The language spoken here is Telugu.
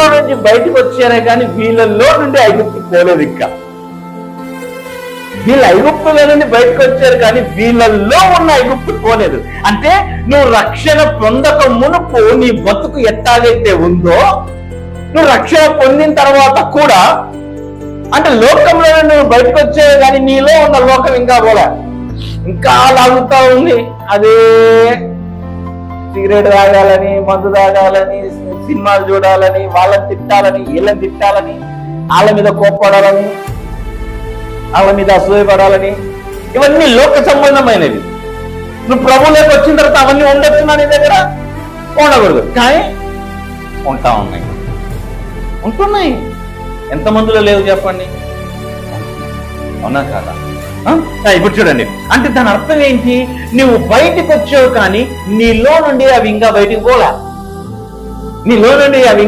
ఐగుప్తులో నుంచి బయటకు వచ్చారే కానీ వీళ్ళల్లో నుండి ఐగుప్తు పోలేదు. ఇంకా వీళ్ళు ఐగుప్తులో నుండి బయటకు వచ్చారు కానీ వీళ్ళల్లో ఉన్న ఐగుప్తు పోలేదు. అంటే నువ్వు రక్షణ పొందక మునుపు నీ బతుకు ఎట్టాగైతే ఉందో, నువ్వు రక్షణ పొందిన తర్వాత కూడా అంటే లోకంలో నువ్వు బయటకు వచ్చావు కానీ నీలో ఉన్న లోకం ఇంకా పోలే, ఇంకా లాగుతా ఉంది. అదే సిగరెట్ తాగాలని, మందు తాగాలని, సినిమాలు చూడాలని, వాళ్ళని తిట్టాలని, వీళ్ళని తిట్టాలని, వాళ్ళ మీద కోప్పడాలని, వాళ్ళ మీద అసూయపడాలని, ఇవన్నీ లోక సంబంధమైనవి. నువ్వు ప్రభువులోకి వచ్చిన తర్వాత అవన్నీ ఉండొచ్చు నీ దగ్గర, ఉండకూడదు. కానీ ఉంటున్నాయి. ఎంతమందిలో లేవు చెప్పండి, అవునా కాదా? ఇప్పుడు చూడండి, అంటే దాని అర్థం ఏంటి? నువ్వు బయటకు వచ్చావు కానీ నీలో నుండి అవి ఇంకా బయటికి పోలా, నీలో నుండి అవి